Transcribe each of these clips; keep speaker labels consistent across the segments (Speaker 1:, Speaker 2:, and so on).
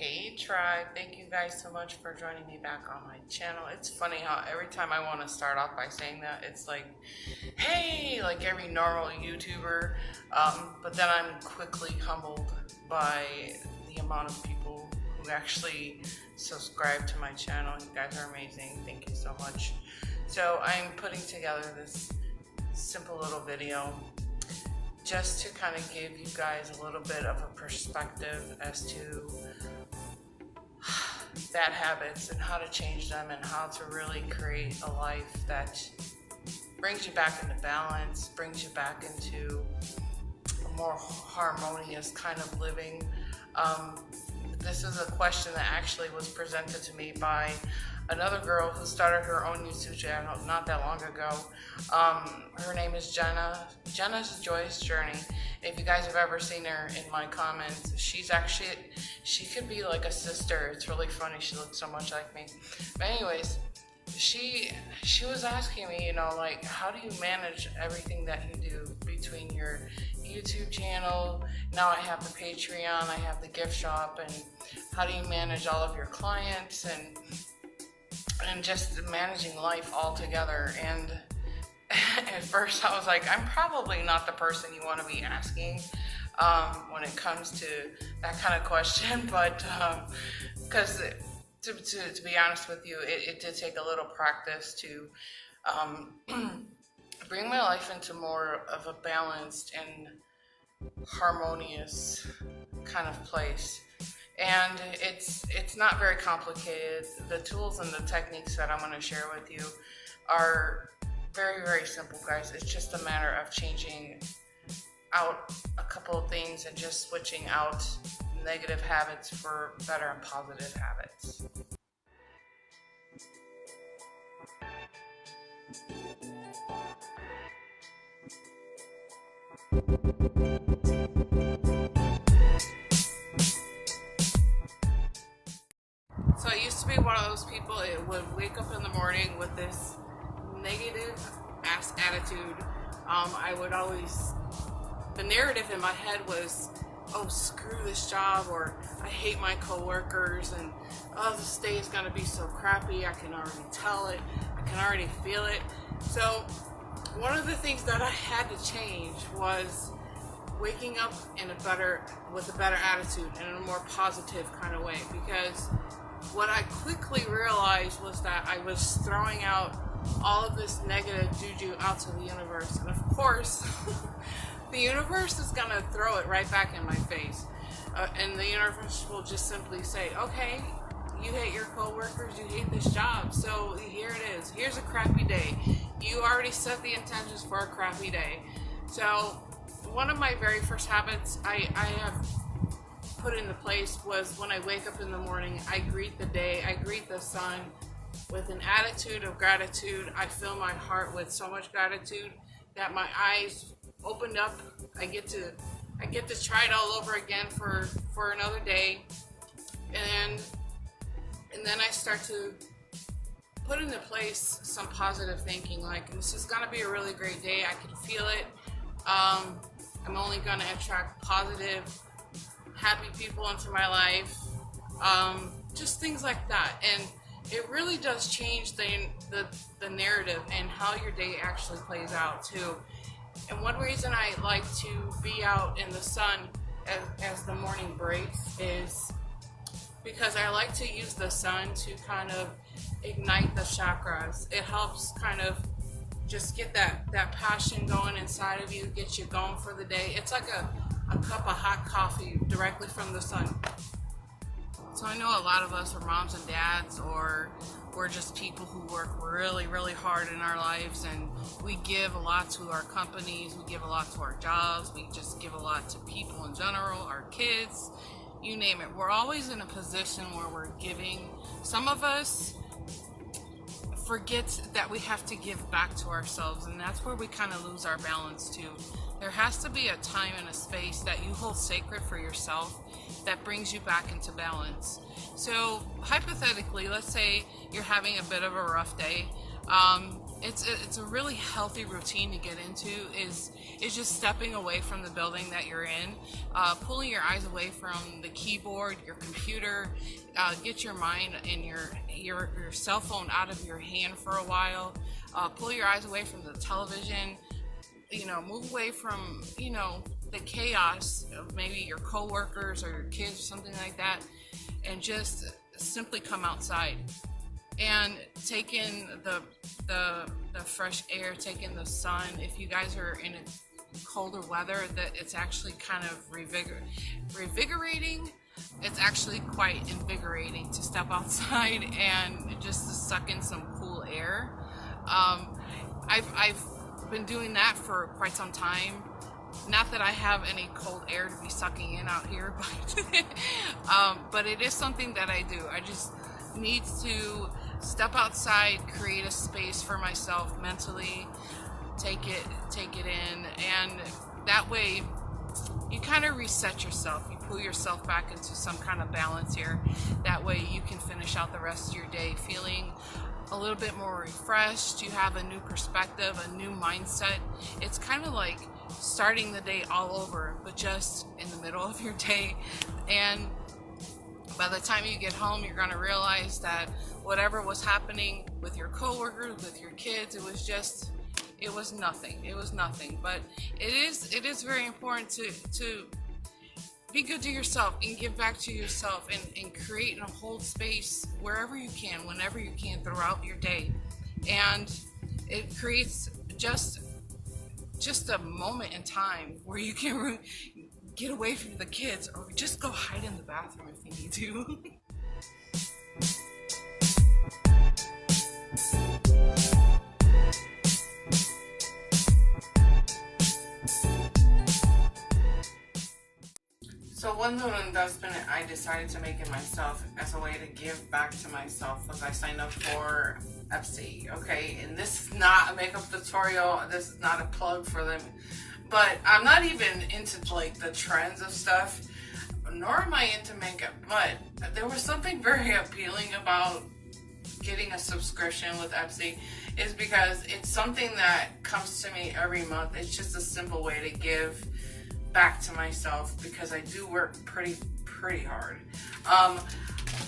Speaker 1: Hey tribe, thank you guys so much for joining me back on my channel. It's funny how every time I want to start off by saying that, it's like, hey, like every normal YouTuber, but then I'm quickly humbled by the amount of people who actually subscribe to my channel. You guys are amazing. Thank you so much. So I'm putting together this simple little video just to kind of give you guys a little bit of a perspective as to bad habits and how to change them and how to really create a life that brings you back into balance, brings you back into a more harmonious kind of living. This is a question that actually was presented to me by another girl who started her own YouTube channel not that long ago. Her name is Jenna. Jenna's Joyous Journey. If you guys have ever seen her in my comments, she could be like a sister. It's really funny. She looks so much like me. But anyways, she was asking me, like, how do you manage everything that you do between your YouTube channel? Now I have the Patreon, I have the gift shop, and how do you manage all of your clients and just managing life all together? And at first I was like, I'm probably not the person you want to be asking when it comes to that kind of question, but because to be honest with you, it did take a little practice to bring my life into more of a balanced and harmonious kind of place. And it's not very complicated. The tools and the techniques that I'm going to share with you are very, very simple, guys. It's just a matter of changing out a couple of things and just switching out negative habits for better and positive habits. So I used to be one of those people that would wake up in the morning with this negative ass attitude. I would always, the narrative in my head was, oh, screw this job, or I hate my coworkers, and oh, this day is gonna be so crappy. I can already tell it. I can already feel it. So one of the things that I had to change was waking up with a better attitude and in a more positive kind of way, because what I quickly realized was that I was throwing out all of this negative juju out to the universe, and of course the universe is gonna throw it right back in my face, and the universe will just simply say, okay, you hate your coworkers, you hate this job, so here it is. Here's a crappy day. You already set the intentions for a crappy day. So one of my very first habits I have put into place was, when I wake up in the morning, I greet the day, I greet the sun with an attitude of gratitude. I fill my heart with so much gratitude that my eyes opened up. I get to try it all over again for another day, and then I start to put into place some positive thinking, like, this is gonna be a really great day. I can feel it. I'm only gonna attract positive, happy people into my life, just things like that. And it really does change the narrative and how your day actually plays out too. And one reason I like to be out in the sun as the morning breaks is because I like to use the sun to kind of ignite the chakras. It helps kind of just get that passion going inside of you, get you going for the day. It's like a cup of hot coffee directly from the sun. So I know a lot of us are moms and dads, or we're just people who work really, really hard in our lives, and we give a lot to our companies, we give a lot to our jobs, we just give a lot to people in general, our kids, you name it. We're always in a position where we're giving. Some of us forget that we have to give back to ourselves, and that's where we kind of lose our balance too. There has to be a time and a space that you hold sacred for yourself that brings you back into balance. So hypothetically, let's say you're having a bit of a rough day. it's a really healthy routine to get into, is just stepping away from the building that you're in, pulling your eyes away from the keyboard, your computer, get your mind and your cell phone out of your hand for a while, pull your eyes away from the television, move away from, the chaos of maybe your coworkers or your kids or something like that, and just simply come outside and take in the fresh air, take in the sun. If you guys are in a colder weather, that it's actually kind of revigorating. It's actually quite invigorating to step outside and just to suck in some cool air. I've been doing that for quite some time. Not that I have any cold air to be sucking in out here, but it is something that I do. I just need to step outside, create a space for myself mentally, take it in, and that way you kind of reset yourself. You pull yourself back into some kind of balance here. That way you can finish out the rest of your day feeling a little bit more refreshed. You have a new perspective, a new mindset. It's kind of like starting the day all over, but just in the middle of your day. And by the time you get home, you're going to realize that whatever was happening with your coworkers, with your kids, it was nothing. It was nothing. But it is very important to be good to yourself and give back to yourself, and create and hold space wherever you can, whenever you can throughout your day. And it creates just a moment in time where you can get away from the kids, or just go hide in the bathroom if you need to. So one little investment I decided to make in myself as a way to give back to myself was I signed up for Epsi, okay? And this is not a makeup tutorial, this is not a plug for them, but I'm not even into like the trends of stuff, nor am I into makeup, but there was something very appealing about getting a subscription with Epsi, is because it's something that comes to me every month. It's just a simple way to give back to myself, because I do work pretty hard. I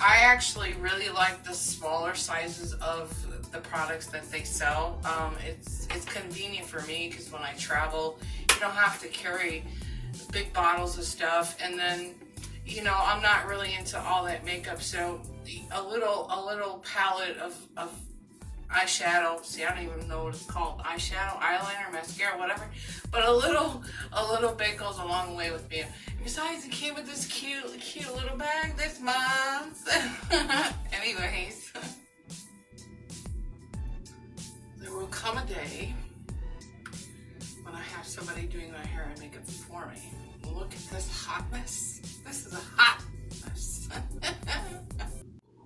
Speaker 1: actually really like the smaller sizes of the products that they sell. It's convenient for me, because when I travel, you don't have to carry big bottles of stuff, and then I'm not really into all that makeup, so a little palette of eyeshadow. See, I don't even know what it's called. Eyeshadow, eyeliner, mascara, whatever. But a little bit goes a long way with me. Besides, it came with this cute little bag this month. Anyways, there will come a day when I have somebody doing my hair and makeup for me. Look at this hotness. This is a hot mess.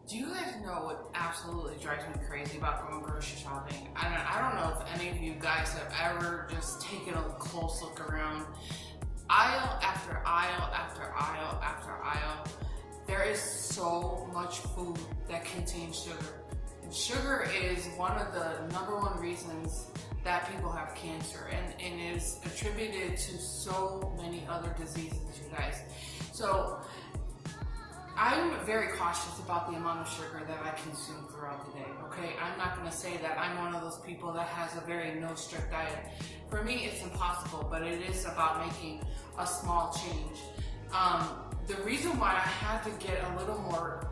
Speaker 1: Do you guys know what absolutely drives me crazy about going grocery shopping? I don't know if any of you guys have ever just taken a close look around. Aisle after aisle after aisle after aisle. There is so much food that contains sugar. And sugar is one of the #1 reasons that people have cancer, and is attributed to so many other diseases, you guys. So I'm very cautious about the amount of sugar that I consume throughout the day, okay? I'm not going to say that I'm one of those people that has a very no-strict diet. For me, it's impossible, but it is about making a small change. The reason why I had to get a little more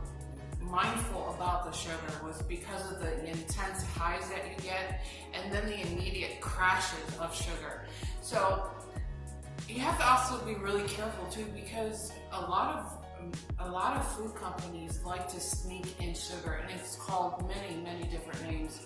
Speaker 1: mindful about the sugar was because of the intense highs that you get, and then the immediate crashes of sugar. So you have to also be really careful too, because a lot of food companies like to sneak in sugar, and it's called many different names.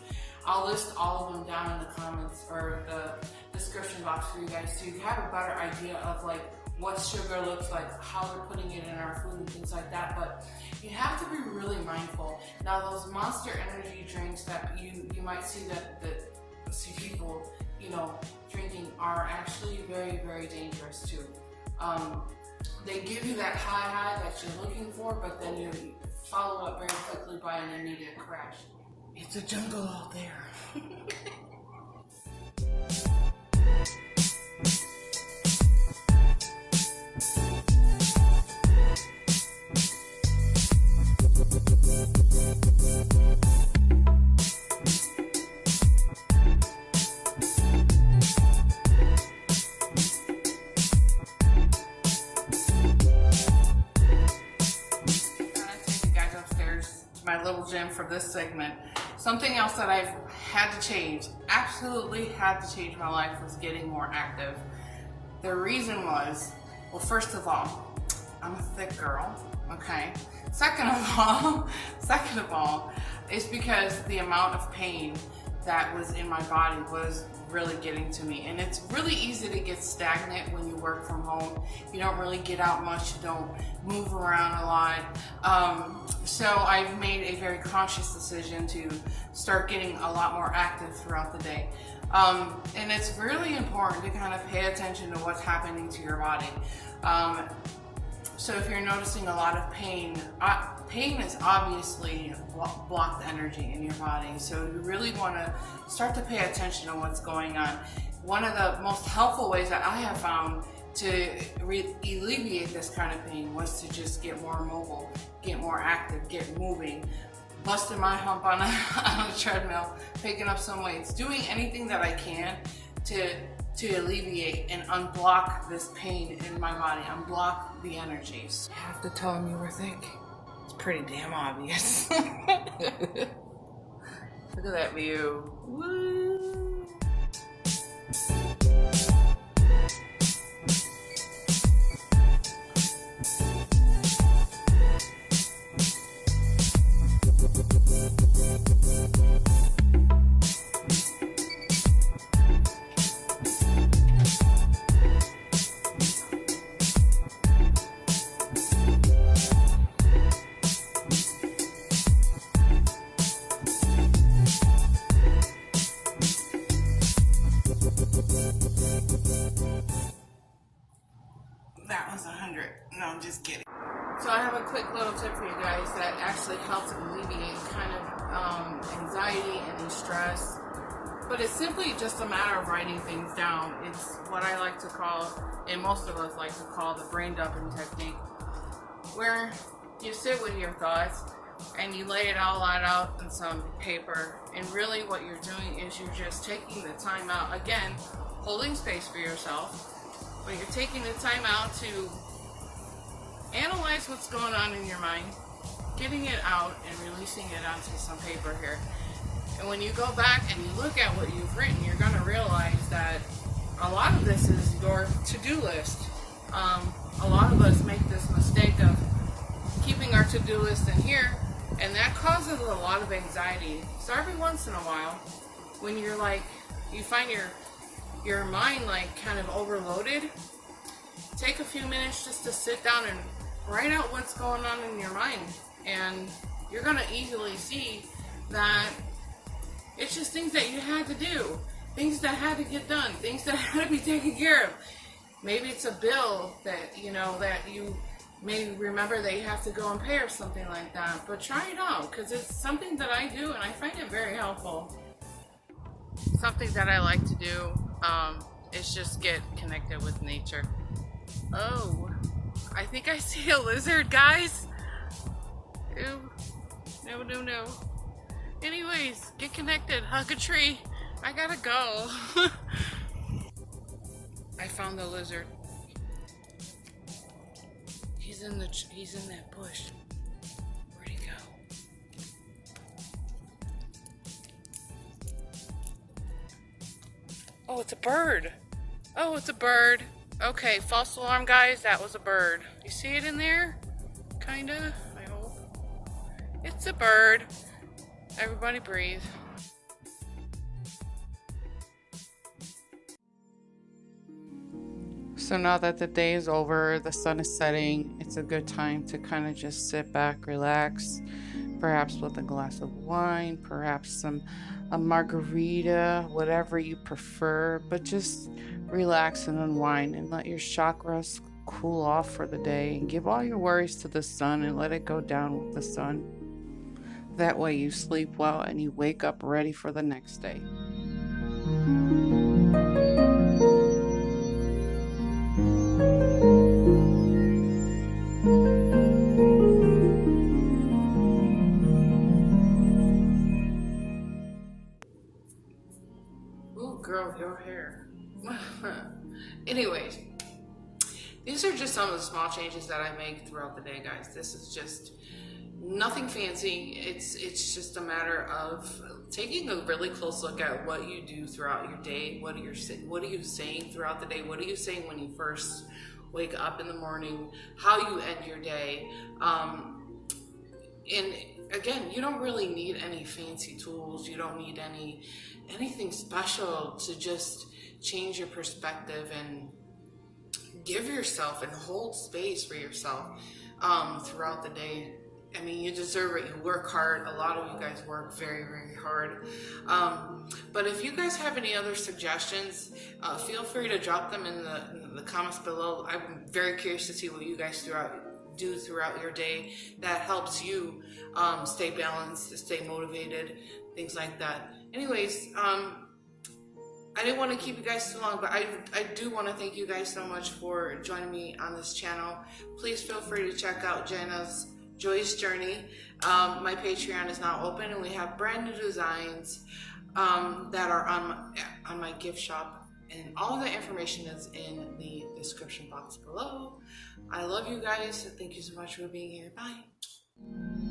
Speaker 1: I'll list all of them down in the comments or the description box for you guys, so you have a better idea of like what sugar looks like, how they're putting it in our food and things like that. But you have to be really mindful. Now, those Monster energy drinks that you might see that see people drinking are actually very dangerous too. They give you that high that you're looking for, but then you follow up very quickly by an immediate crash. It's a jungle out there. My little gym for this segment. Something else that I've had to change, absolutely had to change my life, was getting more active. The reason was, well, first of all, I'm a thick girl, okay? Second of all, it's because the amount of pain that was in my body was really getting to me. And it's really easy to get stagnant when you work from home. You don't really get out much, you don't move around a lot. So I've made a very conscious decision to start getting a lot more active throughout the day. And it's really important to kind of pay attention to what's happening to your body. So if you're noticing a lot of pain, pain is obviously blocked energy in your body. So you really want to start to pay attention to what's going on. One of the most helpful ways that I have found to alleviate this kind of pain was to just get more mobile, get more active, get moving, busting my hump on a treadmill, picking up some weights, doing anything that I can to alleviate and unblock this pain in my body, unblock the energies. You have to tell them you were thick. It's pretty damn obvious. Look at that view. Woo! That was 100. No, I'm just kidding. So I have a quick little tip for you guys that actually helps alleviate kind of anxiety and stress. But it's simply just a matter of writing things down. It's what I like to call, and most of us like to call, the brain dumping technique, where you sit with your thoughts and you lay it all out on some paper. And really what you're doing is you're just taking the time out, again, holding space for yourself. But you're taking the time out to analyze what's going on in your mind, getting it out and releasing it onto some paper here. And when you go back and you look at what you've written, you're going to realize that a lot of this is your to-do list. A lot of us make this mistake of keeping our to-do list in here, and that causes a lot of anxiety. So every once in a while, when you're like, you find your mind like kind of overloaded, take a few minutes just to sit down and write out what's going on in your mind, and you're going to easily see that it's just things that you had to do, things that had to get done, things that had to be taken care of. Maybe it's a bill that that you may remember that you have to go and pay or something like that. But try it out, because it's something that I do and I find it very helpful. Something that I like to do is just get connected with nature. Oh, I think I see a lizard, guys. Ew. No. Anyways, get connected, hug a tree. I gotta go. I found the lizard. He's in that bush. Where'd he go? Oh, it's a bird. Oh, it's a bird. Okay, false alarm, guys. That was a bird. You see it in there? Kinda, I hope. It's a bird. Everybody breathe. So now that the day is over, the sun is setting, it's a good time to kind of just sit back, relax, perhaps with a glass of wine, perhaps a margarita, whatever you prefer, but just relax and unwind and let your chakras cool off for the day, and give all your worries to the sun and let it go down with the sun. That way you sleep well and you wake up ready for the next day. Ooh, girl, your hair. Anyways, these are just some of the small changes that I make throughout the day, guys. This is just nothing fancy. It's just a matter of taking a really close look at what you do throughout your day. What are you saying throughout the day? What are you saying when you first wake up in the morning? How you end your day? And again, you don't really need any fancy tools. You don't need anything special to just change your perspective and give yourself and hold space for yourself throughout the day. I mean, you deserve it. You work hard. A lot of you guys work very, very hard. But if you guys have any other suggestions, feel free to drop them in the comments below. I'm very curious to see what you guys do throughout your day that helps you stay balanced, to stay motivated, things like that. Anyways, I didn't want to keep you guys too long, but I do want to thank you guys so much for joining me on this channel. Please feel free to check out Jenna's Joyous Journey. My Patreon is now open, and we have brand new designs that are on my gift shop, and all the information is in the description box below. I love you guys. Thank you so much for being here. Bye.